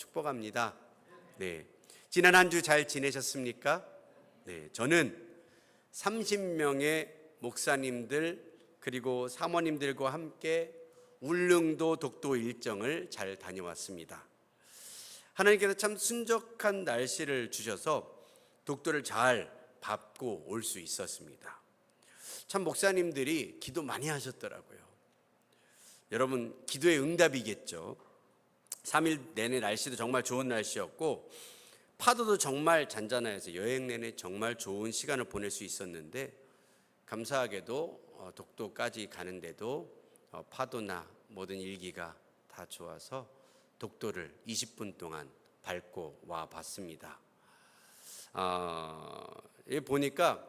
축복합니다. 네, 지난 한 주 잘 지내셨습니까? 네, 저는 30명의 목사님들 그리고 사모님들과 함께 울릉도 독도 일정을 잘 다녀왔습니다. 하나님께서 참 순적한 날씨를 주셔서 독도를 잘 밟고 올 수 있었습니다. 참 목사님들이 기도 많이 하셨더라고요. 여러분, 기도의 응답이겠죠. 3일 내내 날씨도 정말 좋은 날씨였고 파도도 정말 잔잔해서 여행 내내 정말 좋은 시간을 보낼 수 있었는데, 감사하게도 독도까지 가는데도 파도나 모든 일기가 다 좋아서 독도를 20분 동안 밟고 와 봤습니다. 보니까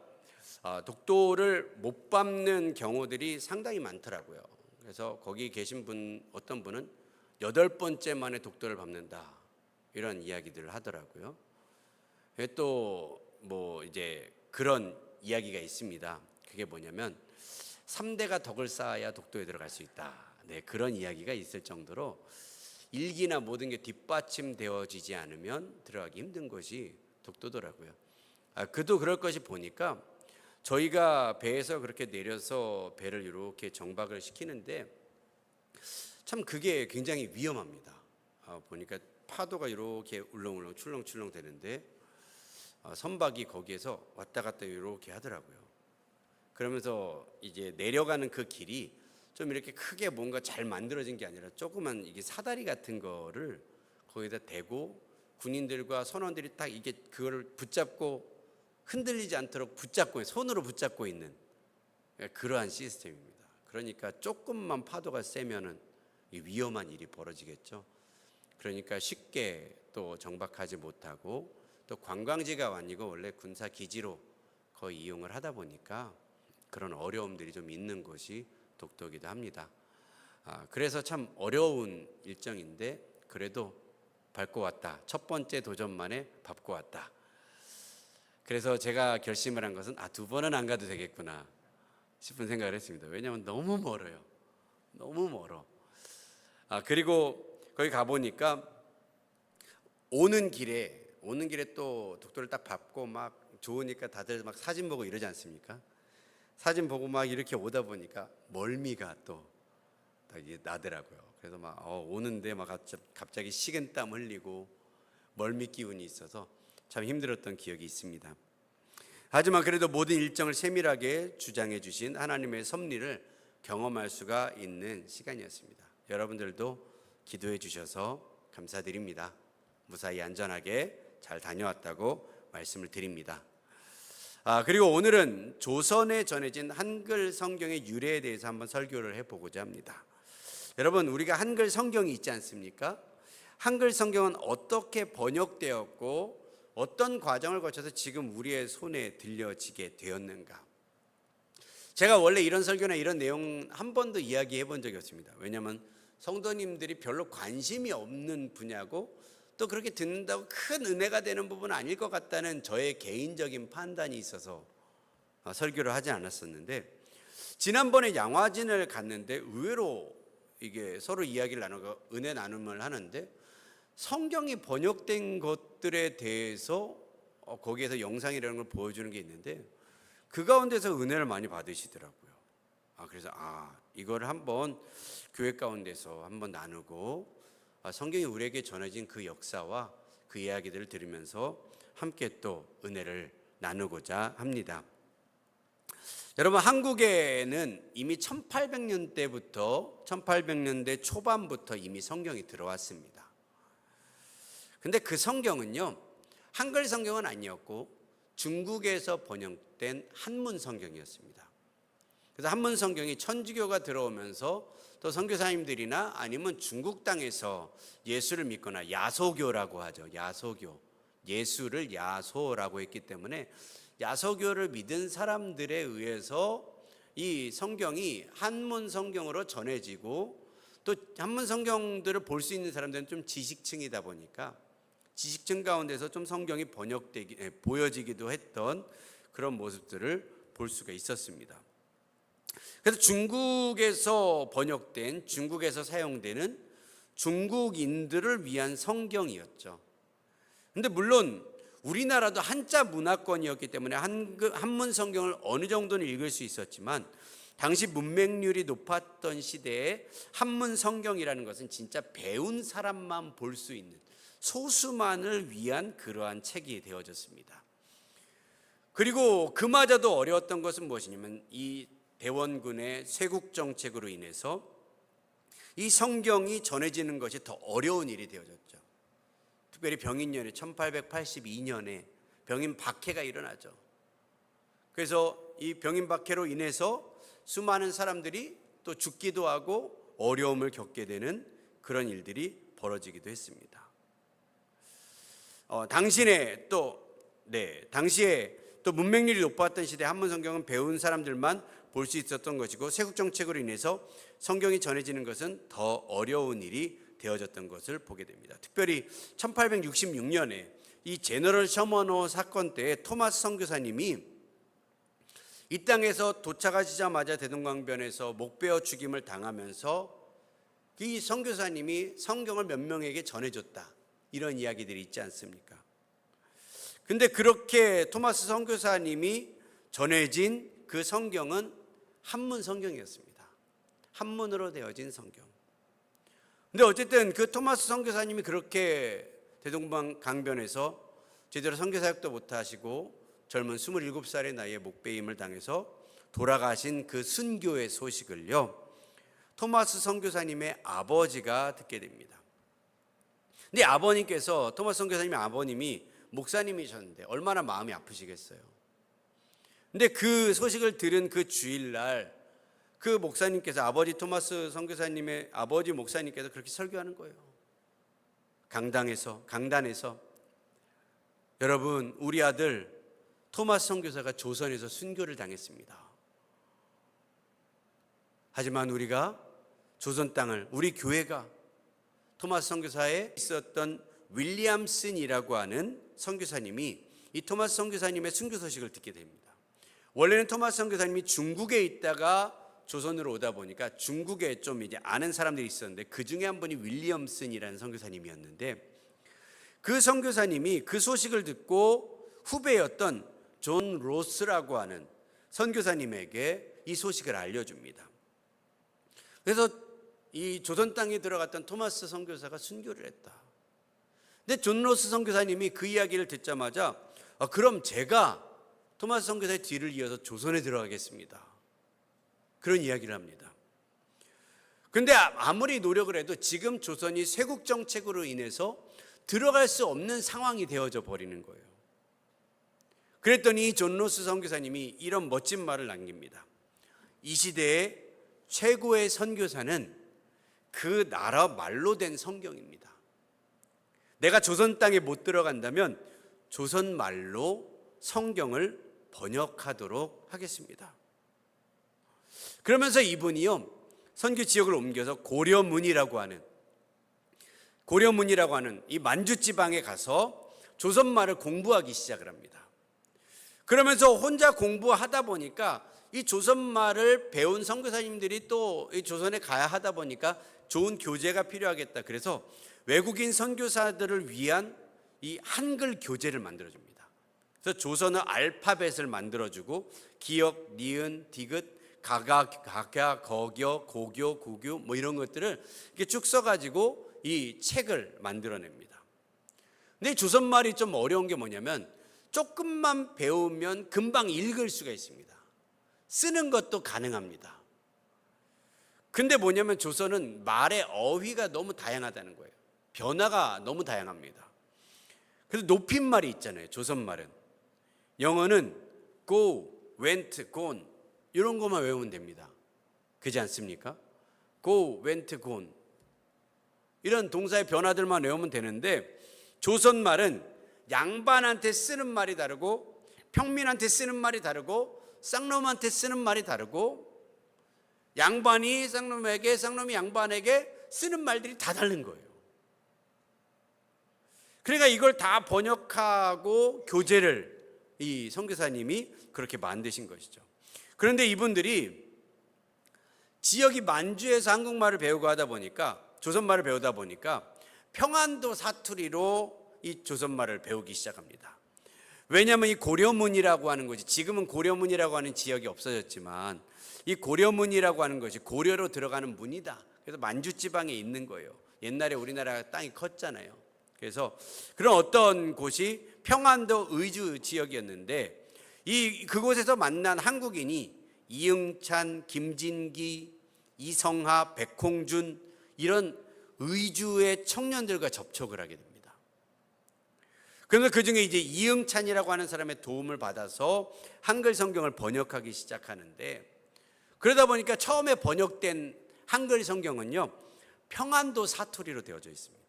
독도를 못 밟는 경우들이 상당히 많더라고요. 그래서 거기 계신 분, 어떤 분은 8번째 만에 독도를 밟는다, 이런 이야기들을 하더라고요. 또 이제 그런 이야기가 있습니다. 그게 뭐냐면 3대가 덕을 쌓아야 독도에 들어갈 수 있다. 네, 그런 이야기가 있을 정도로 일기나 모든 게 뒷받침되어지지 않으면 들어가기 힘든 것이 독도더라고요. 그도 그럴 것이 보니까 저희가 배에서 그렇게 내려서 배를 이렇게 정박을 시키는데 참 그게 굉장히 위험합니다. 보니까 파도가 이렇게 울렁울렁 출렁출렁 되는데 선박이 거기에서 왔다 갔다 이렇게 하더라고요. 그러면서 이제 내려가는 그 길이 좀 이렇게 크게 뭔가 잘 만들어진 게 아니라 조그만 이게 사다리 같은 거를 거기다 대고 군인들과 선원들이 딱 이게 그거를 붙잡고 흔들리지 않도록 손으로 붙잡고 있는 그러한 시스템입니다. 그러니까 조금만 파도가 세면은 위험한 일이 벌어지겠죠. 그러니까 쉽게 또 정박하지 못하고, 또 관광지가 아니고 원래 군사 기지로 거의 이용을 하다 보니까 그런 어려움들이 좀 있는 것이 독도이기도 합니다. 그래서 참 어려운 일정인데 그래도 밟고 왔다. 첫 번째 도전만에 밟고 왔다. 그래서 제가 결심을 한 것은 2번은 안 가도 되겠구나 싶은 생각을 했습니다. 왜냐하면 너무 멀어요. 너무 멀어. 그리고 거기 가보니까 오는 길에 또 독도를 딱 밟고 막 좋으니까 다들 막 사진 보고 이러지 않습니까? 사진 보고 막 이렇게 오다 보니까 멀미가 또 나더라고요. 그래서 막 오는데 막 갑자기 식은땀 흘리고 멀미 기운이 있어서 참 힘들었던 기억이 있습니다. 하지만 그래도 모든 일정을 세밀하게 주장해 주신 하나님의 섭리를 경험할 수가 있는 시간이었습니다. 여러분들도 기도해 주셔서 감사드립니다. 무사히 안전하게 잘 다녀왔다고 말씀을 드립니다. 그리고 오늘은 조선에 전해진 한글 성경의 유래에 대해서 한번 설교를 해보고자 합니다. 여러분, 우리가 한글 성경이 있지 않습니까? 한글 성경은 어떻게 번역되었고 어떤 과정을 거쳐서 지금 우리의 손에 들려지게 되었는가? 제가 원래 이런 설교나 이런 내용 한 번도 이야기해 본 적이 없습니다. 왜냐하면 성도님들이 별로 관심이 없는 분야고 또 그렇게 듣는다고 큰 은혜가 되는 부분은 아닐 것 같다는 저의 개인적인 판단이 있어서 설교를 하지 않았었는데, 지난번에 양화진을 갔는데 의외로 이게 서로 이야기를 나누고 은혜 나눔을 하는데 성경이 번역된 것들에 대해서 거기에서 영상이라는 걸 보여주는 게 있는데 그 가운데서 은혜를 많이 받으시더라고요. 그래서 이걸 한번 교회 가운데서 한번 나누고 성경이 우리에게 전해진 그 역사와 그 이야기들을 들으면서 함께 또 은혜를 나누고자 합니다. 여러분, 한국에는 이미 1800년대 초반부터 이미 성경이 들어왔습니다. 근데 그 성경은요, 한글 성경은 아니었고 중국에서 번역된 한문 성경이었습니다. 그래서 한문 성경이 천주교가 들어오면서 또 선교사님들이나 아니면 중국 땅에서 예수를 믿거나 야소교라고 하죠. 야소교. 예수를 야소라고 했기 때문에 야소교를 믿은 사람들에 의해서 이 성경이 한문 성경으로 전해지고, 또 한문 성경들을 볼 수 있는 사람들은 좀 지식층이다 보니까 지식층 가운데서 좀 성경이 보여지기도 했던 그런 모습들을 볼 수가 있었습니다. 그래서 중국에서 번역된, 중국에서 사용되는 중국인들을 위한 성경이었죠. 근데 물론 우리나라도 한자 문화권이었기 때문에 한문 성경을 어느 정도는 읽을 수 있었지만 당시 문맹률이 높았던 시대에 한문 성경이라는 것은 진짜 배운 사람만 볼 수 있는 소수만을 위한 그러한 책이 되어졌습니다. 그리고 그마저도 어려웠던 것은 무엇이냐면 이 대원군의 쇄국 정책으로 인해서 이 성경이 전해지는 것이 더 어려운 일이 되어졌죠. 특별히 병인년에 1882년에 병인 박해가 일어나죠. 그래서 이 병인 박해로 인해서 수많은 사람들이 또 죽기도 하고 어려움을 겪게 되는 그런 일들이 벌어지기도 했습니다. 당시에 또 문맹률이 높았던 시대 한문 성경은 배운 사람들만 볼 수 있었던 것이고 쇄국 정책으로 인해서 성경이 전해지는 것은 더 어려운 일이 되어졌던 것을 보게 됩니다. 특별히 1866년에 이 제너럴 셔머너 사건 때 토마스 선교사님이 이 땅에서 도착하시자마자 대동강변에서 목베어 죽임을 당하면서 이 선교사님이 성경을 몇 명에게 전해줬다, 이런 이야기들이 있지 않습니까? 근데 그렇게 토마스 선교사님이 전해진 그 성경은 한문 성경이었습니다. 한문으로 되어진 성경. 근데 어쨌든 그 토마스 선교사님이 그렇게 대동강변에서 제대로 선교사역도 못하시고 젊은 27살의 나이에 목베임을 당해서 돌아가신 그 순교의 소식을요, 토마스 선교사님의 아버지가 듣게 됩니다. 근데 아버님께서, 토마스 선교사님의 아버님이 목사님이셨는데 얼마나 마음이 아프시겠어요. 근데 그 소식을 들은 그 주일날 그 목사님께서, 아버지 토마스 선교사님의 아버지 목사님께서 그렇게 설교하는 거예요. 강단에서 여러분, 우리 아들 토마스 선교사가 조선에서 순교를 당했습니다. 하지만 우리가 조선 땅을, 우리 교회가 토마스 선교사에 있었던 윌리엄슨이라고 하는 선교사님이 이 토마스 선교사님의 순교 소식을 듣게 됩니다. 원래는 토마스 선교사님이 중국에 있다가 조선으로 오다 보니까 중국에 좀 이제 아는 사람들이 있었는데 그 중에 한 분이 윌리엄슨이라는 선교사님이었는데, 그 선교사님이 그 소식을 듣고 후배였던 존 로스라고 하는 선교사님에게 이 소식을 알려줍니다. 그래서 이 조선 땅에 들어갔던 토마스 선교사가 순교를 했다. 근데 존 로스 선교사님이 그 이야기를 듣자마자 그럼 제가 토마스 선교사의 뒤를 이어서 조선에 들어가겠습니다, 그런 이야기를 합니다. 근데 아무리 노력을 해도 지금 조선이 쇄국 정책으로 인해서 들어갈 수 없는 상황이 되어져 버리는 거예요. 그랬더니 존 로스 선교사님이 이런 멋진 말을 남깁니다. 이 시대의 최고의 선교사는 그 나라 말로 된 성경입니다. 내가 조선 땅에 못 들어간다면 조선 말로 성경을 번역하도록 하겠습니다. 그러면서 이분이요, 선교 지역을 옮겨서 고려문이라고 하는 이 만주 지방에 가서 조선말을 공부하기 시작을 합니다. 그러면서 혼자 공부하다 보니까 이 조선말을 배운 선교사님들이 또 이 조선에 가야 하다 보니까 좋은 교재가 필요하겠다. 그래서 외국인 선교사들을 위한 이 한글 교재를 만들어줍니다. 그래서 조선어 알파벳을 만들어주고 기역, 니은, 디귿, 가가, 거겨, 고교, 구교 뭐 이런 것들을 이렇게 쭉 써가지고 이 책을 만들어냅니다. 근데 조선말이 좀 어려운 게 뭐냐면 조금만 배우면 금방 읽을 수가 있습니다. 쓰는 것도 가능합니다. 근데 뭐냐면 조선은 말의 어휘가 너무 다양하다는 거예요. 변화가 너무 다양합니다. 그래서 높임말이 있잖아요. 조선말은 영어는 go, went, gone 이런 것만 외우면 됩니다. 그렇지 않습니까? go, went, gone 이런 동사의 변화들만 외우면 되는데, 조선말은 양반한테 쓰는 말이 다르고 평민한테 쓰는 말이 다르고 쌍놈한테 쓰는 말이 다르고 양반이 쌍놈에게, 쌍놈이 양반에게 쓰는 말들이 다 다른 거예요. 그러니까 이걸 다 번역하고 교재를 이 선교사님이 그렇게 만드신 것이죠. 그런데 이분들이 지역이 만주에서 한국말을 배우고 하다 보니까 조선말을 배우다 보니까 평안도 사투리로 이 조선말을 배우기 시작합니다. 왜냐하면 이 고려문이라고 하는 것이, 지금은 고려문이라고 하는 지역이 없어졌지만 이 고려문이라고 하는 것이 고려로 들어가는 문이다. 그래서 만주지방에 있는 거예요. 옛날에 우리나라 땅이 컸잖아요. 그래서 그런 어떤 곳이 평안도 의주 지역이었는데, 그곳에서 만난 한국인이 이응찬, 김진기, 이성하, 백홍준, 이런 의주의 청년들과 접촉을 하게 됩니다. 그래서 그 중에 이제 이응찬이라고 하는 사람의 도움을 받아서 한글 성경을 번역하기 시작하는데, 그러다 보니까 처음에 번역된 한글 성경은요, 평안도 사투리로 되어져 있습니다.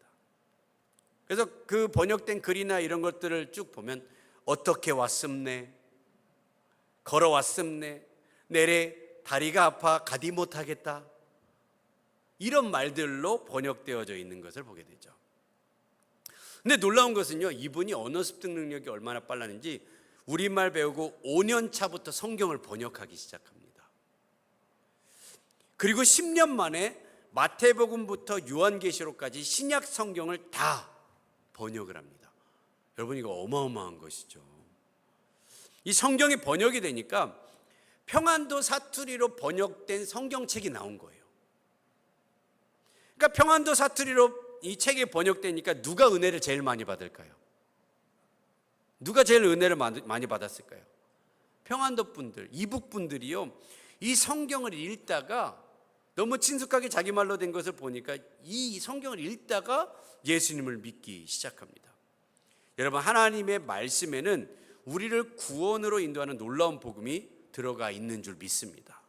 그래서 그 번역된 글이나 이런 것들을 쭉 보면 어떻게 왔음네, 걸어왔음네, 내래 다리가 아파 가디 못하겠다, 이런 말들로 번역되어져 있는 것을 보게 되죠. 근데 놀라운 것은요, 이분이 언어 습득 능력이 얼마나 빨랐는지 우리말 배우고 5년 차부터 성경을 번역하기 시작합니다. 그리고 10년 만에 마태복음부터 요한계시록까지 신약 성경을 다 번역을 합니다. 여러분, 이거 어마어마한 것이죠. 이 성경이 번역이 되니까 평안도 사투리로 번역된 성경책이 나온 거예요. 그러니까 평안도 사투리로 이 책이 번역되니까 누가 은혜를 제일 많이 받을까요? 누가 제일 은혜를 많이 받았을까요? 평안도 분들, 이북 분들이요, 이 성경을 읽다가 너무 친숙하게 자기 말로 된 것을 보니까 이 성경을 읽다가 예수님을 믿기 시작합니다. 여러분, 하나님의 말씀에는 우리를 구원으로 인도하는 놀라운 복음이 들어가 있는 줄 믿습니다.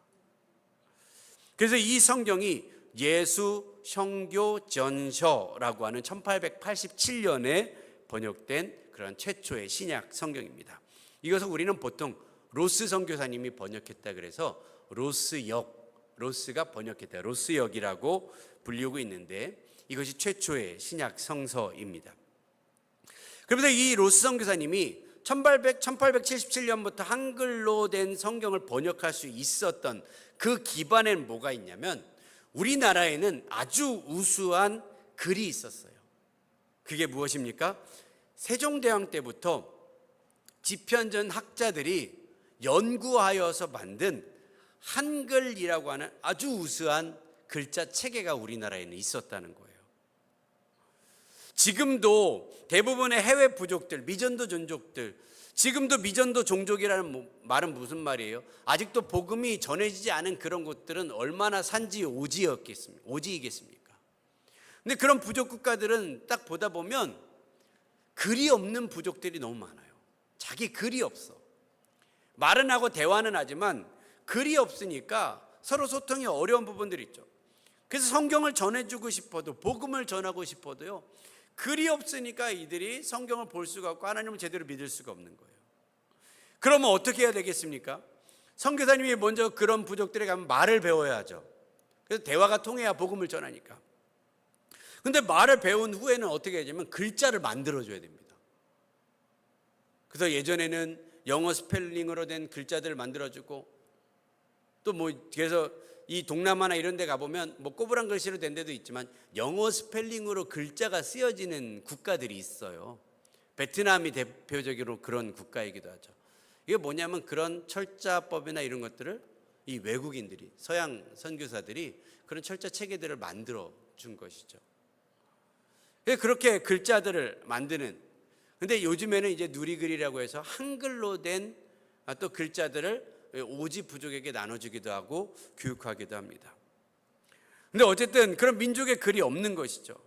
그래서 이 성경이 예수 형교 전서라고 하는 1887년에 번역된 그런 최초의 신약 성경입니다. 이것을 우리는 보통 로스 선교사님이 번역했다 그래서 로스가 번역했다, 로스역이라고 불리우고 있는데, 이것이 최초의 신약 성서입니다. 그러면서 이 로스 선교사님이 1877년부터 한글로 된 성경을 번역할 수 있었던 그 기반에는 뭐가 있냐면, 우리나라에는 아주 우수한 글이 있었어요. 그게 무엇입니까? 세종대왕 때부터 집현전 학자들이 연구하여서 만든 한글이라고 하는 아주 우수한 글자 체계가 우리나라에는 있었다는 거예요. 지금도 대부분의 해외 부족들, 미전도 종족들, 지금도 미전도 종족이라는 말은 무슨 말이에요? 아직도 복음이 전해지지 않은 그런 곳들은 얼마나 산지 오지이겠습니까? 근데 그런 부족 국가들은 딱 보다 보면 글이 없는 부족들이 너무 많아요. 자기 글이 없어. 말은 하고 대화는 하지만 글이 없으니까 서로 소통이 어려운 부분들이 있죠. 그래서 성경을 전해주고 싶어도, 복음을 전하고 싶어도요, 글이 없으니까 이들이 성경을 볼 수가 없고 하나님을 제대로 믿을 수가 없는 거예요. 그러면 어떻게 해야 되겠습니까? 선교사님이 먼저 그런 부족들에 가면 말을 배워야 하죠. 그래서 대화가 통해야 복음을 전하니까. 근데 말을 배운 후에는 어떻게 하냐면 글자를 만들어줘야 됩니다. 그래서 예전에는 영어 스펠링으로 된 글자들을 만들어주고, 또 그래서 이 동남아나 이런 데 가보면 꼬부랑 글씨로 된 데도 있지만 영어 스펠링으로 글자가 쓰여지는 국가들이 있어요. 베트남이 대표적으로 그런 국가이기도 하죠. 이게 뭐냐면 그런 철자법이나 이런 것들을 이 외국인들이, 서양 선교사들이 그런 철자 체계들을 만들어 준 것이죠. 그렇게 글자들을 만드는, 근데 요즘에는 이제 누리글이라고 해서 한글로 된 또 글자들을 오지 부족에게 나눠주기도 하고 교육하기도 합니다. 근데 어쨌든 그런 민족의 글이 없는 것이죠.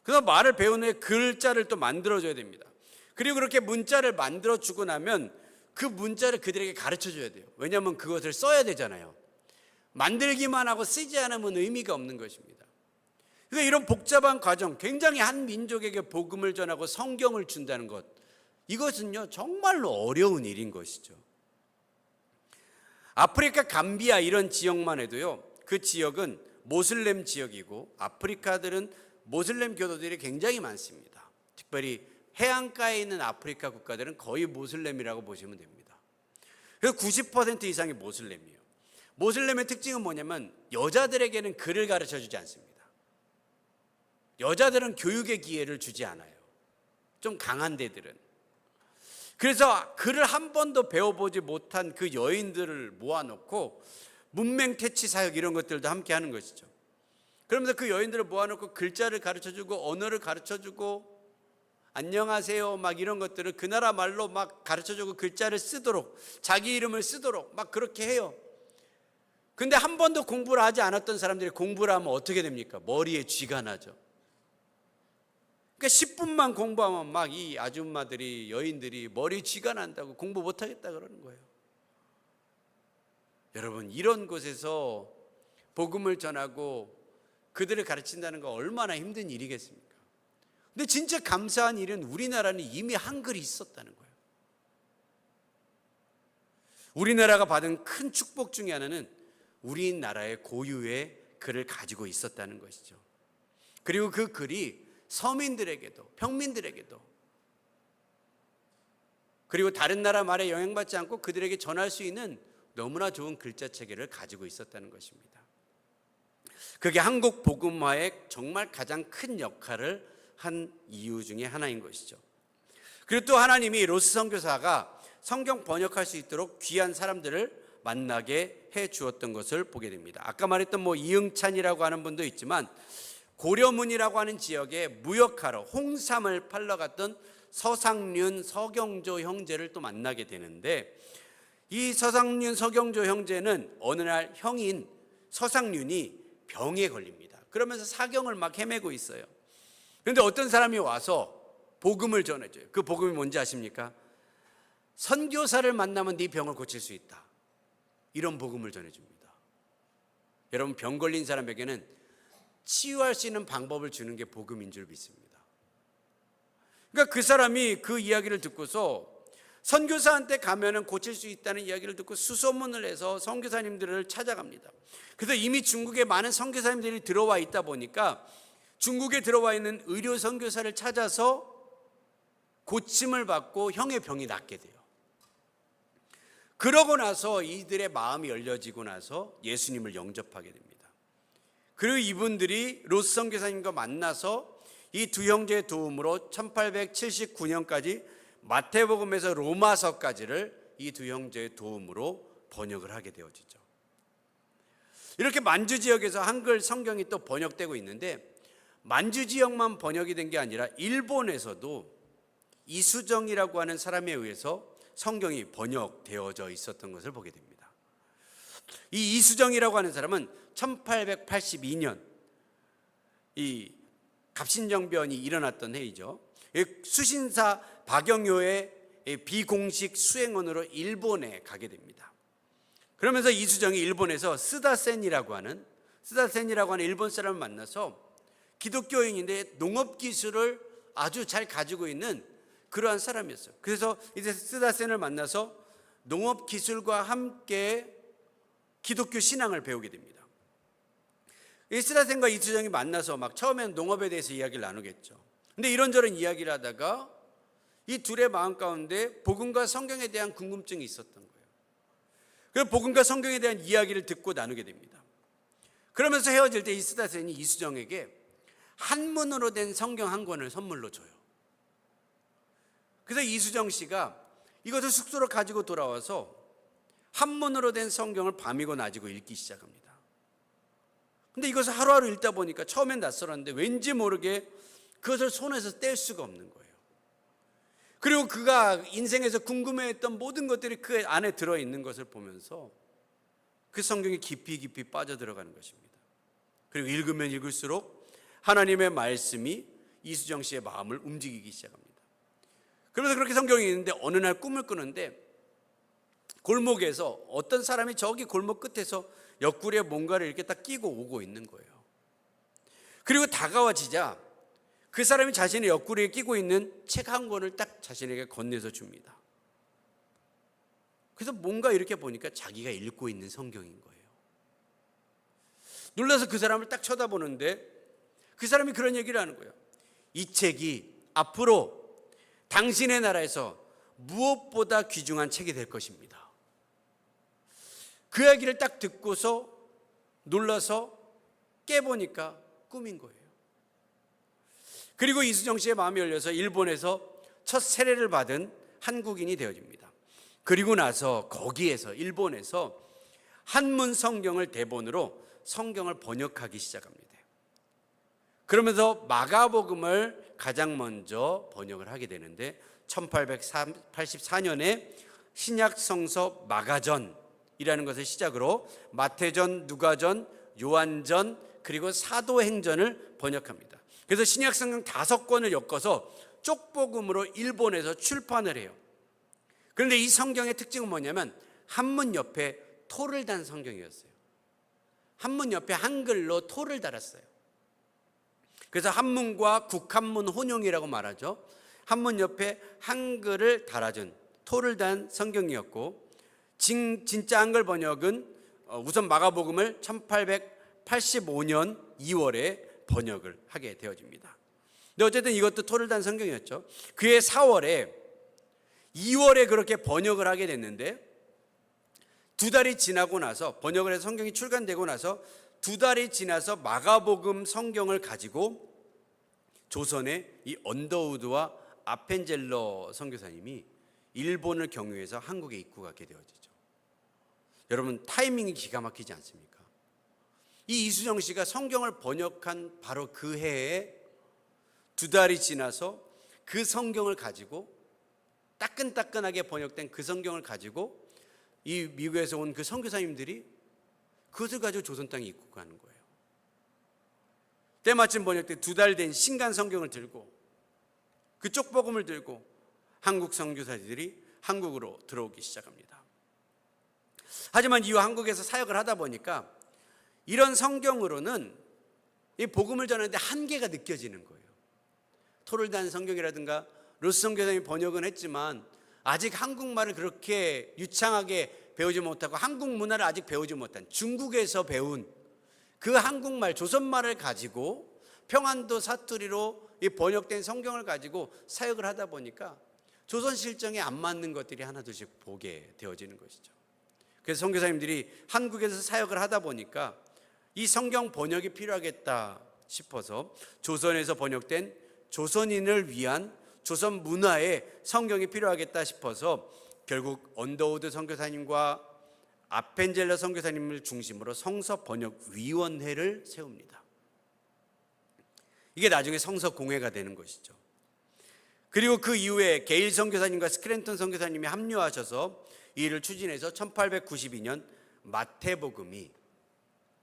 그래서 말을 배운 후에 글자를 또 만들어줘야 됩니다. 그리고 그렇게 문자를 만들어주고 나면 그 문자를 그들에게 가르쳐줘야 돼요. 왜냐하면 그것을 써야 되잖아요. 만들기만 하고 쓰지 않으면 의미가 없는 것입니다. 그래서 이런 복잡한 과정, 굉장히 한 민족에게 복음을 전하고 성경을 준다는 것, 이것은요 정말로 어려운 일인 것이죠. 아프리카 감비아 이런 지역만 해도요, 그 지역은 모슬렘 지역이고 아프리카들은 모슬렘 교도들이 굉장히 많습니다. 특별히 해안가에 있는 아프리카 국가들은 거의 모슬렘이라고 보시면 됩니다. 그래서 90% 이상이 모슬렘이에요. 모슬렘의 특징은 뭐냐면 여자들에게는 글을 가르쳐주지 않습니다. 여자들은 교육의 기회를 주지 않아요. 좀 강한 데들은. 그래서 글을 한 번도 배워보지 못한 그 여인들을 모아놓고 문맹태치 사역 이런 것들도 함께 하는 것이죠. 그러면서 그 여인들을 모아놓고 글자를 가르쳐주고 언어를 가르쳐주고 안녕하세요 막 이런 것들을 그 나라 말로 막 가르쳐주고 글자를 쓰도록 자기 이름을 쓰도록 막 그렇게 해요. 근데 한 번도 공부를 하지 않았던 사람들이 공부를 하면 어떻게 됩니까? 머리에 쥐가 나죠. 그러니까 10분만 공부하면 막 이 아줌마들이 여인들이 머리에 쥐가 난다고 공부 못하겠다 그러는 거예요. 여러분, 이런 곳에서 복음을 전하고 그들을 가르친다는 거 얼마나 힘든 일이겠습니까? 근데 진짜 감사한 일은 우리나라는 이미 한글이 있었다는 거예요. 우리나라가 받은 큰 축복 중에 하나는 우리나라의 고유의 글을 가지고 있었다는 것이죠. 그리고 그 글이 서민들에게도 평민들에게도 그리고 다른 나라 말에 영향받지 않고 그들에게 전할 수 있는 너무나 좋은 글자 체계를 가지고 있었다는 것입니다. 그게 한국 복음화의 정말 가장 큰 역할을 한 이유 중에 하나인 것이죠. 그리고 또 하나님이 로스 선교사가 성경 번역할 수 있도록 귀한 사람들을 만나게 해 주었던 것을 보게 됩니다. 아까 말했던 이응찬이라고 하는 분도 있지만 고려문이라고 하는 지역에 무역하러 홍삼을 팔러 갔던 서상륜, 서경조 형제를 또 만나게 되는데 이 서상륜, 서경조 형제는 어느 날 형인 서상륜이 병에 걸립니다. 그러면서 사경을 막 헤매고 있어요. 그런데 어떤 사람이 와서 복음을 전해줘요. 그 복음이 뭔지 아십니까? 선교사를 만나면 네 병을 고칠 수 있다. 이런 복음을 전해줍니다. 여러분, 병 걸린 사람에게는 치유할 수 있는 방법을 주는 게 복음인 줄 믿습니다. 그러니까 그 사람이 그 이야기를 듣고서 선교사한테 가면은 고칠 수 있다는 이야기를 듣고 수소문을 해서 선교사님들을 찾아갑니다. 그래서 이미 중국에 많은 선교사님들이 들어와 있다 보니까 중국에 들어와 있는 의료 선교사를 찾아서 고침을 받고 형의 병이 낫게 돼요. 그러고 나서 이들의 마음이 열려지고 나서 예수님을 영접하게 됩니다. 그리고 이분들이 로스 선교사님과 만나서 이 두 형제의 도움으로 1879년까지 마태복음에서 로마서까지를 이 두 형제의 도움으로 번역을 하게 되어지죠. 이렇게 만주 지역에서 한글 성경이 또 번역되고 있는데 만주 지역만 번역이 된 게 아니라 일본에서도 이수정이라고 하는 사람에 의해서 성경이 번역되어져 있었던 것을 보게 됩니다. 이 이수정이라고 하는 사람은 1882년 이 갑신정변이 일어났던 해이죠. 수신사 박영효의 비공식 수행원으로 일본에 가게 됩니다. 그러면서 이수정이 일본에서 스다센이라고 하는 일본 사람을 만나서 기독교인인데 농업 기술을 아주 잘 가지고 있는 그러한 사람이었어요. 그래서 이제 스다센을 만나서 농업 기술과 함께 기독교 신앙을 배우게 됩니다. 이 스다센과 이수정이 만나서 막 처음에는 농업에 대해서 이야기를 나누겠죠. 근데 이런저런 이야기를 하다가 이 둘의 마음 가운데 복음과 성경에 대한 궁금증이 있었던 거예요. 그래서 복음과 성경에 대한 이야기를 듣고 나누게 됩니다. 그러면서 헤어질 때 이 스다센이 이수정에게 한문으로 된 성경 한 권을 선물로 줘요. 그래서 이수정 씨가 이것을 숙소로 가지고 돌아와서 한문으로 된 성경을 밤이고 낮이고 읽기 시작합니다. 근데 이것을 하루하루 읽다 보니까 처음엔 낯설었는데 왠지 모르게 그것을 손에서 뗄 수가 없는 거예요. 그리고 그가 인생에서 궁금해했던 모든 것들이 그 안에 들어있는 것을 보면서 그 성경에 깊이 깊이 빠져들어가는 것입니다. 그리고 읽으면 읽을수록 하나님의 말씀이 이수정 씨의 마음을 움직이기 시작합니다. 그러면서 그렇게 성경이 있는데 어느 날 꿈을 꾸는데 골목에서 어떤 사람이 저기 골목 끝에서 옆구리에 뭔가를 이렇게 딱 끼고 오고 있는 거예요. 그리고 다가와지자 그 사람이 자신의 옆구리에 끼고 있는 책 한 권을 딱 자신에게 건네서 줍니다. 그래서 뭔가 이렇게 보니까 자기가 읽고 있는 성경인 거예요. 놀라서 그 사람을 딱 쳐다보는데 그 사람이 그런 얘기를 하는 거예요. 이 책이 앞으로 당신의 나라에서 무엇보다 귀중한 책이 될 것입니다. 그 이야기를 딱 듣고서 놀라서 깨보니까 꿈인 거예요. 그리고 이수정 씨의 마음이 열려서 일본에서 첫 세례를 받은 한국인이 되어집니다. 그리고 나서 거기에서 일본에서 한문 성경을 대본으로 성경을 번역하기 시작합니다. 그러면서 마가복음을 가장 먼저 번역을 하게 되는데 1884년에 신약 성서 마가전이라는 것을 시작으로 마태전, 누가전, 요한전 그리고 사도행전을 번역합니다. 그래서 신약 성경 5권을 엮어서 쪽복음으로 일본에서 출판을 해요. 그런데 이 성경의 특징은 뭐냐면 한문 옆에 토를 단 성경이었어요. 한문 옆에 한글로 토를 달았어요. 그래서 한문과 국한문 혼용이라고 말하죠. 한문 옆에 한글을 달아준 토를 단 성경이었고, 진짜 한글 번역은 우선 마가복음을 1885년 2월에 번역을 하게 되어집니다. 근데 어쨌든 이것도 토를 단 성경이었죠. 그해 4월에 2월에 그렇게 번역을 하게 됐는데, 2달이 지나고 나서 번역을 해서 성경이 출간되고 나서 2달이 지나서 마가복음 성경을 가지고 조선의 이 언더우드와 아펜젤러 선교사님이 일본을 경유해서 한국에 입국하게 되어지죠. 여러분, 타이밍이 기가 막히지 않습니까? 이 이수정 씨가 성경을 번역한 바로 그 해에 2달이 지나서 그 성경을 가지고, 따끈따끈하게 번역된 그 성경을 가지고 이 미국에서 온 그 선교사님들이 그것을 가지고 조선 땅에 입국하는 거예요. 때마침 번역된 2달 된 신간 성경을 들고, 그 쪽복음을 들고 한국 선교사들이 한국으로 들어오기 시작합니다. 하지만 이후 한국에서 사역을 하다 보니까 이런 성경으로는 이 복음을 전하는데 한계가 느껴지는 거예요. 토를 단 성경이라든가 로스 선교사님이 번역은 했지만 아직 한국말을 그렇게 유창하게 배우지 못하고 한국 문화를 아직 배우지 못한, 중국에서 배운 그 한국말, 조선말을 가지고 평안도 사투리로 이 번역된 성경을 가지고 사역을 하다 보니까 조선 실정에 안 맞는 것들이 하나둘씩 보게 되어지는 것이죠. 그래서 선교사님들이 한국에서 사역을 하다 보니까 이 성경 번역이 필요하겠다 싶어서 조선에서 번역된 조선인을 위한 조선 문화의 성경이 필요하겠다 싶어서 결국 언더우드 선교사님과 아펜젤러 선교사님을 중심으로 성서 번역 위원회를 세웁니다. 이게 나중에 성서 공회가 되는 것이죠. 그리고 그 이후에 게일 선교사님과 스크랜턴 선교사님이 합류하셔서 이 일을 추진해서 1892년 마태복음이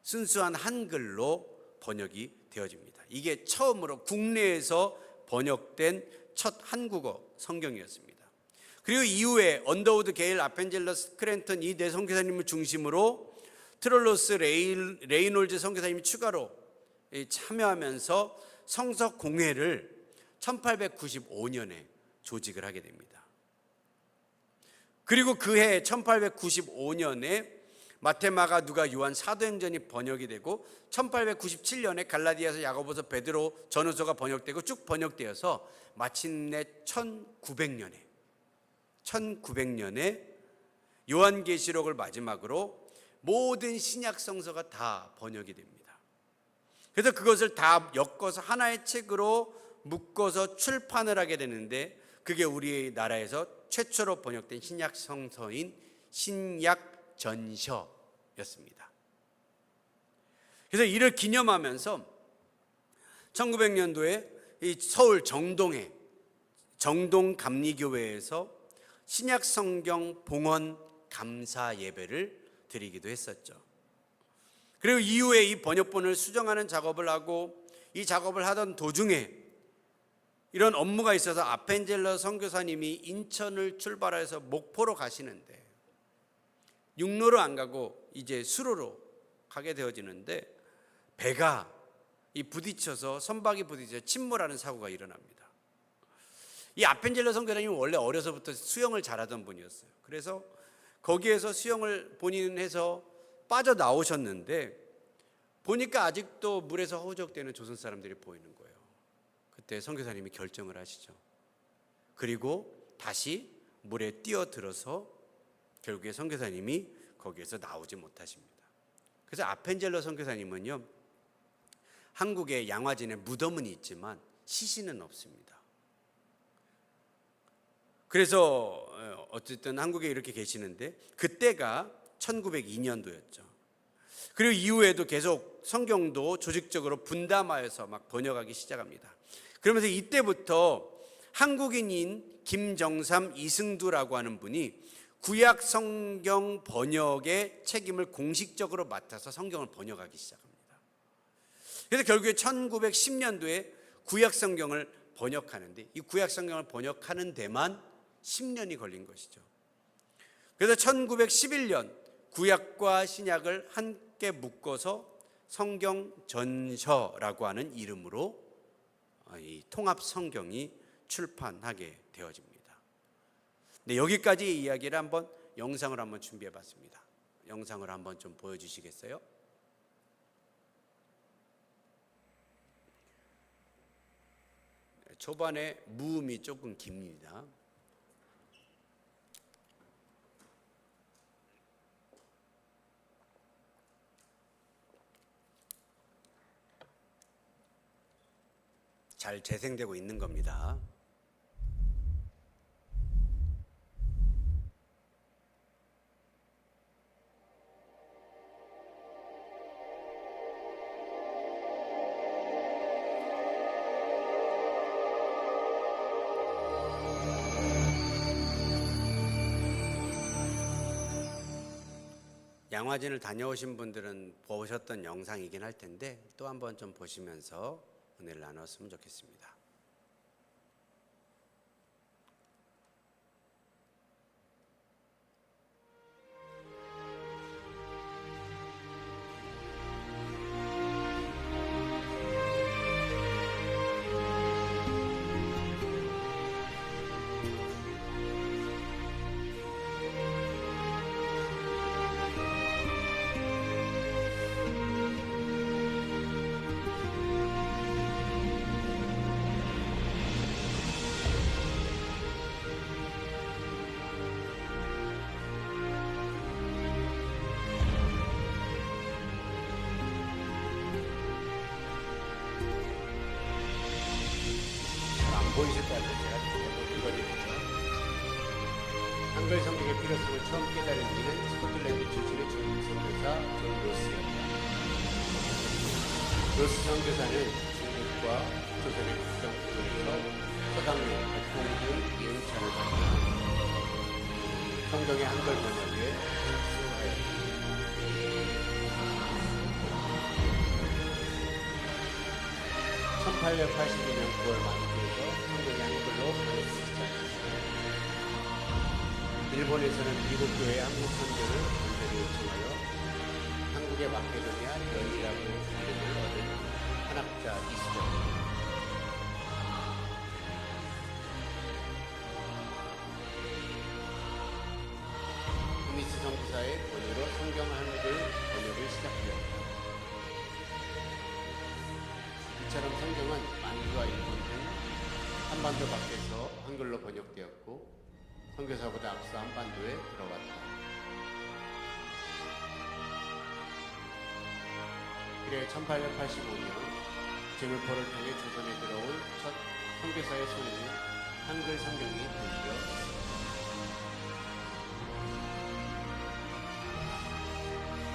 순수한 한글로 번역이 되어집니다. 이게 처음으로 국내에서 번역된 첫 한국어 성경이었습니다. 그리고 이후에 언더우드, 게일, 아펜젤러, 스크랜턴 이 네 선교사님을 중심으로 트롤로스, 레이놀즈 선교사님이 추가로 참여하면서 성서 공회를 1895년에 조직을 하게 됩니다. 그리고 그해 1895년에 마태, 마가, 누가, 요한, 사도행전이 번역이 되고 1897년에 갈라디아서, 야고보서, 베드로, 전후서가 번역되고 쭉 번역되어서 마침내 1900년에 요한계시록을 마지막으로 모든 신약 성서가 다 번역이 됩니다. 그래서 그것을 다 엮어서 하나의 책으로 묶어서 출판을 하게 되는데, 그게 우리나라에서 최초로 번역된 신약 성서인 신약전서였습니다. 그래서 이를 기념하면서 1900년도에 이 서울 정동에 정동감리교회에서 신약성경 봉헌 감사 예배를 드리기도 했었죠. 그리고 이후에 이 번역본을 수정하는 작업을 하고, 이 작업을 하던 도중에 이런 업무가 있어서 아펜젤러 선교사님이 인천을 출발해서 목포로 가시는데 육로로 안 가고 이제 수로로 가게 되어지는데, 배가 부딪혀서 선박이 부딪혀 침몰하는 사고가 일어납니다. 이 아펜젤러 선교사님은 원래 어려서부터 수영을 잘하던 분이었어요. 그래서 거기에서 수영을 본인 해서 빠져나오셨는데 보니까 아직도 물에서 허우적대는 조선 사람들이 보이는 거예요. 그때 선교사님이 결정을 하시죠. 그리고 다시 물에 뛰어들어서 결국에 선교사님이 거기에서 나오지 못하십니다. 그래서 아펜젤러 선교사님은요, 한국의 양화진에 무덤은 있지만 시신은 없습니다. 그래서 어쨌든 한국에 이렇게 계시는데 그때가 1902년도였죠. 그리고 이후에도 계속 성경도 조직적으로 분담하여서 막 번역하기 시작합니다. 그러면서 이때부터 한국인인 김정삼, 이승두라고 하는 분이 구약 성경 번역의 책임을 공식적으로 맡아서 성경을 번역하기 시작합니다. 그래서 결국에 1910년도에 구약 성경을 번역하는데 이 구약 성경을 번역하는 데만 10년이 걸린 것이죠. 그래서 1911년 구약과 신약을 함께 묶어서 성경 전서라고 하는 이름으로 이 통합 성경이 출판하게 되어집니다. 네, 여기까지 이야기를 한번 영상을 한번 준비해 봤습니다. 영상을 한번 좀 보여주시겠어요? 초반에 무음이 조금 깁니다. 잘 재생되고 있는 겁니다. 양화진을 다녀오신 분들은 보셨던 영상이긴 할 텐데 또 한번 좀 보시면서 은혜를 나눴으면 좋겠습니다. 보이실 것 같아요. 제가 읽어드리죠. 한글 성경의 필요성을 처음 깨달은 이는 스코틀랜드 출신의 중국 선교사 존 로스였다. 로스 선교사는 중국과 조선의 국경 부분에서 서당의 백봉준 이응찬을 받아 성경의 한글 번역에 착수하였다. 1882년 9월 만기에서 성경의 한글로 번역되기 시작했습니다. 일본에서는 미국 교회 한국 선교를 간절히 요청하여 한국의 마케도니아 연이라고 이름을 얻은 한학자이시죠. 우미스 선교사의 권유로 성경 한글 번역을 시작되었다. 이처럼 성경은 만주와 일본 등 한반도 밖에서 한글로 번역되었고 선교사보다 앞서 한반도에 들어왔다. 그래 1885년 제물포를 통해 조선에 들어온 첫 선교사의 손에는 한글 성경이 들려 있습니다.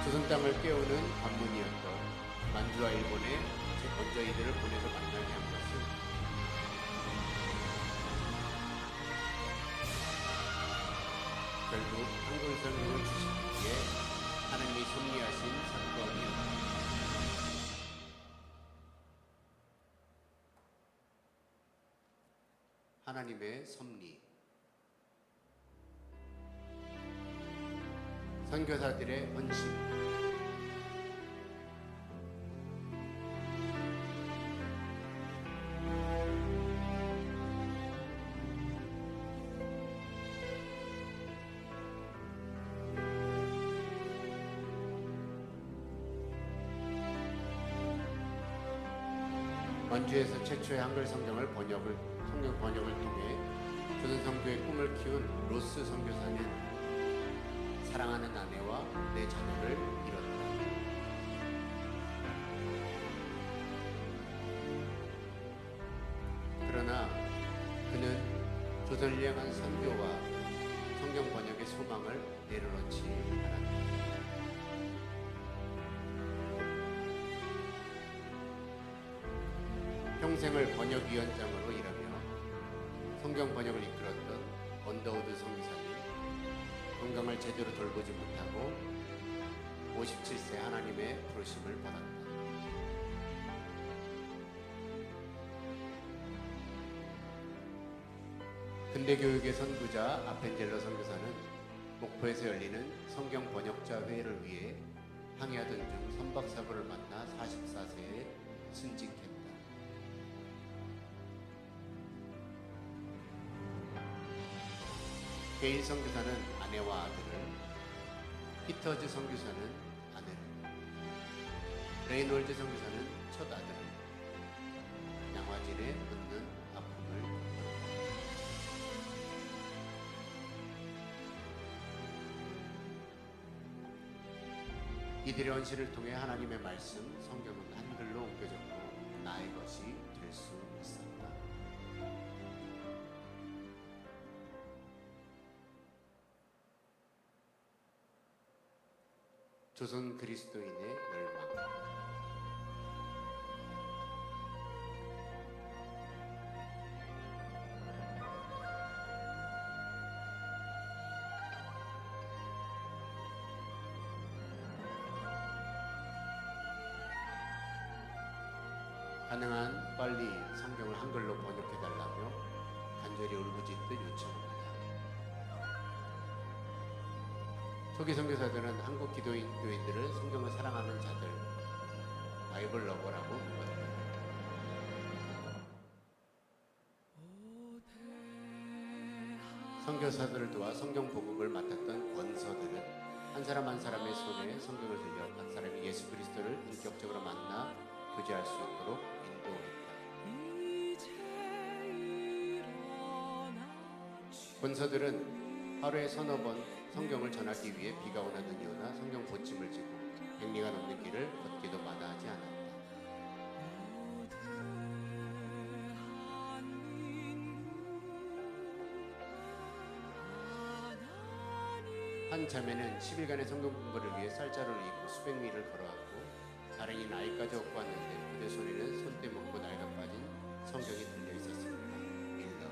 조선 땅을 깨우는 관문이었던 만주와 일본에 먼저 이들을 보내서 만나게 한 것은 결국 한글 성경을 주시기에 하나님이 섭리하신 사건이었다. 하나님의 섭리. 선교사들의 헌신. 원주에서 최초의 한글 성경 번역을 통해 조선 성교의 꿈을 키운 로스 선교사는 사랑하는 아내와 내 자녀를 잃었다. 조선을 향한 선교와 성경 번역의 소망을 내려놓지 않았다. 평생을 번역위원장으로 일하며 성경 번역을 이끌었던 언더우드 선교사님, 건강을 제대로 돌보지 못하고 57세 하나님의 부르심을 받았다. 근대교육의 선구자 아펜젤러 선교사는 목포에서 열리는 성경 번역자 회의를 위해 항해하던 중 선박사고를 만나 44세에 순직했다. 게일 선교사는 아내와 아들을, 피터즈 선교사는 아내를, 레이놀즈 선교사는 첫 아들을, 양화진에 묻는 아픔을 겪었다. 이들의 헌신을 통해 하나님의 말씀, 성경은 한글로 옮겨졌고 나의 것이 될 수 있었다. 조선 그리스도인의 멸망. 가능한 빨리 성경을 한글로 번역해달라며 간절히 울부짖듯 요청합니다. 초기 선교사들은 한국 기도인 교인들을 성경을 사랑하는 자들, 바이블 러버라고 불렀다. 선교사들을 도와 성경 보급을 맡았던 권서들은 한 사람 한 사람의 손에 성경을 들려 각 사람이 예수 그리스도를 인격적으로 만나 교제할 수 있도록 인도했다. 권서들은 하루에 서너 번 성경을 전하기 위해 비가 오나 눈이 오나 성경 보침을 지고 100리가 넘는 길을 걷기도 마다하지 않았다. 한 자매는 10일간의 성경 공부를 위해 쌀자루를 입고 수백 미를 걸어왔고 다행히 나이까지 얻고 왔는데 그대 손에는 손때 먹고 나이가 빠진 성경이 들려 있었습니다. 밀러.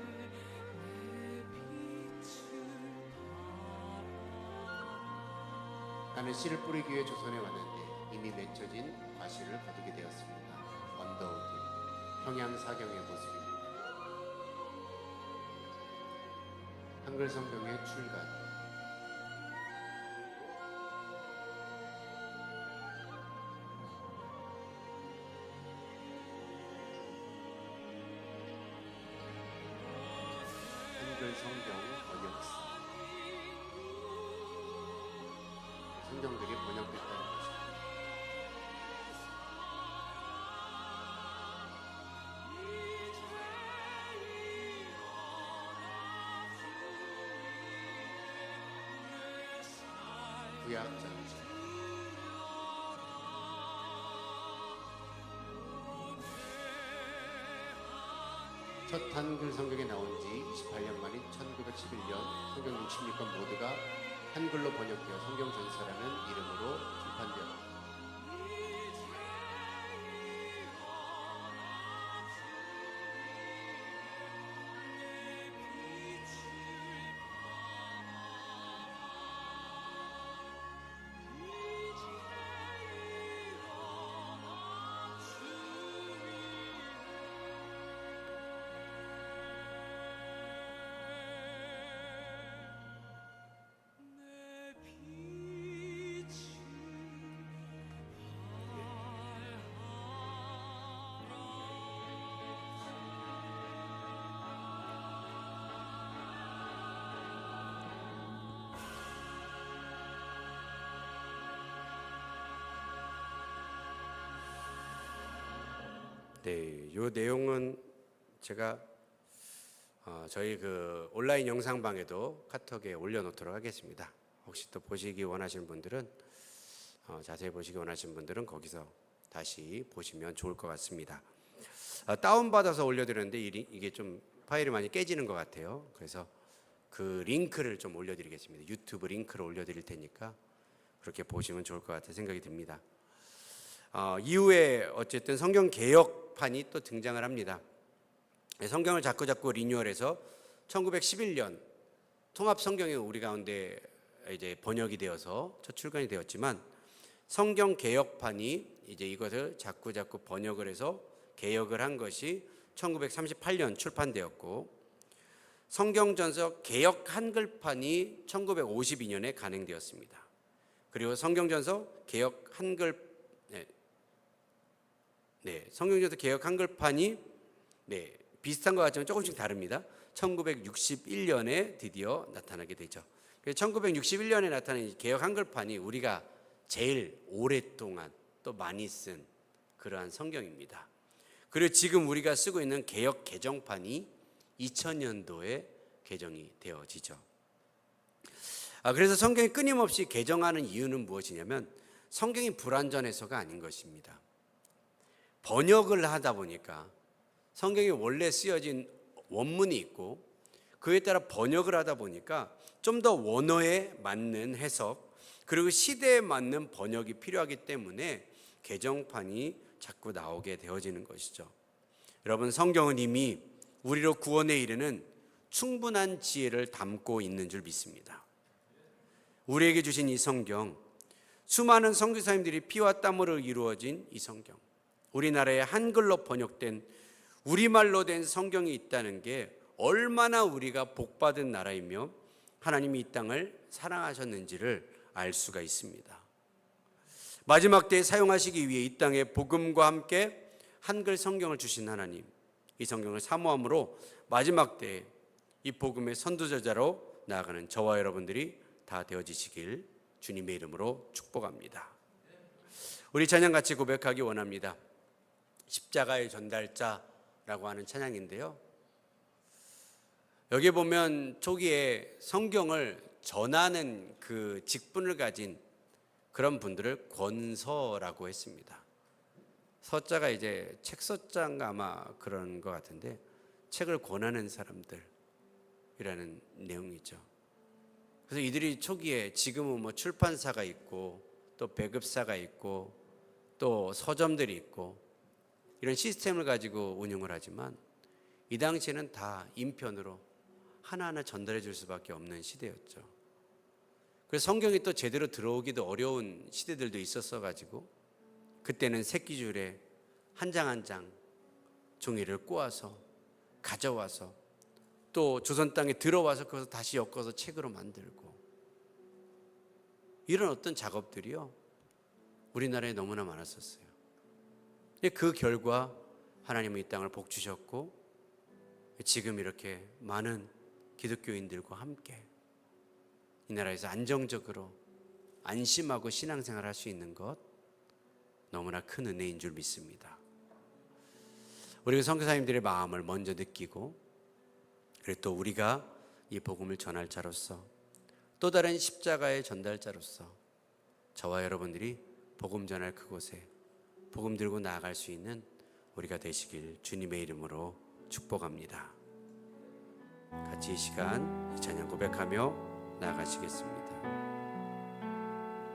나는 씨를 뿌리기 위해 조선에 왔는데 이미 맺혀진 과실을 거두게 되었습니다. 언더우드, 평양사경의 모습입니다. 한글 성경의 출간. 한글 성경 번역사. 성경들이 번역됐다는 것입니다. 구약전체. 첫 한글 성경이 나온 지 28년 만인 1911년 성경 66권 모두가 한글로 번역되어 성경 전서라는 이름으로 출판되었다. 네, 이 내용은 제가 저희 그 온라인 영상방에도 카톡에 올려놓도록 하겠습니다. 혹시 또 보시기 원하시는 분들은 자세히 보시기 원하시는 분들은 거기서 다시 보시면 좋을 것 같습니다. 다운받아서 올려드렸는데 이게 좀 파일이 많이 깨지는 것 같아요. 그래서 그 링크를 좀 올려드리겠습니다. 유튜브 링크를 올려드릴 테니까 그렇게 보시면 좋을 것 같은 생각이 듭니다. 이후에 어쨌든 성경 개혁판이 또 등장을 합니다. 성경을 자꾸 리뉴얼해서 1911년 통합 성경이 우리 가운데 이제 번역이 되어서 첫 출간이 되었지만, 성경 개혁판이 이제 이것을 자꾸 번역을 해서 개혁을 한 것이 1938년 출판되었고, 성경전서 개혁 한글판이 1952년에 간행되었습니다. 그리고 성경전서 개혁 성경전서 개혁 한글판이 비슷한 것 같지만 조금씩 다릅니다. 1961년에 드디어 나타나게 되죠. 그래서 1961년에 나타난 개혁 한글판이 우리가 제일 오랫동안 또 많이 쓴 그러한 성경입니다. 그리고 지금 우리가 쓰고 있는 개혁 개정판이 2000년도에 개정이 되어지죠. 그래서 성경이 끊임없이 개정하는 이유는 무엇이냐면 성경이 불완전해서가 아닌 것입니다. 번역을 하다 보니까 성경이 원래 쓰여진 원문이 있고 그에 따라 번역을 하다 보니까 좀 더 원어에 맞는 해석, 그리고 시대에 맞는 번역이 필요하기 때문에 개정판이 자꾸 나오게 되어지는 것이죠. 여러분, 성경은 이미 우리로 구원에 이르는 충분한 지혜를 담고 있는 줄 믿습니다. 우리에게 주신 이 성경, 수많은 선교사님들이 피와 땀으로 이루어진 이 성경, 우리나라에 한글로 번역된 우리말로 된 성경이 있다는 게 얼마나 우리가 복받은 나라이며 하나님이 이 땅을 사랑하셨는지를 알 수가 있습니다. 마지막 때에 사용하시기 위해 이 땅에 복음과 함께 한글 성경을 주신 하나님, 이 성경을 사모함으로 마지막 때에 이 복음의 선두저자로 나아가는 저와 여러분들이 다 되어지시길 주님의 이름으로 축복합니다. 우리 찬양 같이 고백하기 원합니다. 십자가의 전달자라고 하는 찬양인데요, 여기 보면 초기에 성경을 전하는 그 직분을 가진 그런 분들을 권서라고 했습니다. 서자가 이제 책서자인가 아마 그런 것 같은데, 책을 권하는 사람들이라는 내용이죠. 그래서 이들이 초기에, 지금은 뭐 출판사가 있고 또 배급사가 있고 또 서점들이 있고 이런 시스템을 가지고 운영을 하지만, 이 당시에는 다 인편으로 하나하나 전달해 줄 수밖에 없는 시대였죠. 그래서 성경이 또 제대로 들어오기도 어려운 시대들도 있었어 가지고 그때는 새끼줄에 한 장 한 장 종이를 꼬아서 가져와서 또 조선 땅에 들어와서 그것을 다시 엮어서 책으로 만들고, 이런 어떤 작업들이요 우리나라에 너무나 많았었어요. 그 결과 하나님은 이 땅을 복 주셨고, 지금 이렇게 많은 기독교인들과 함께 이 나라에서 안정적으로 안심하고 신앙생활을 할 수 있는 것, 너무나 큰 은혜인 줄 믿습니다. 우리 선교사님들의 마음을 먼저 느끼고, 그리고 또 우리가 이 복음을 전할 자로서, 또 다른 십자가의 전달자로서 저와 여러분들이 복음 전할 그곳에 복음 들고 나아갈 수 있는 우리가 되시길 주님의 이름으로 축복합니다. 같이 이 시간 이 찬양 고백하며 나아가시겠습니다.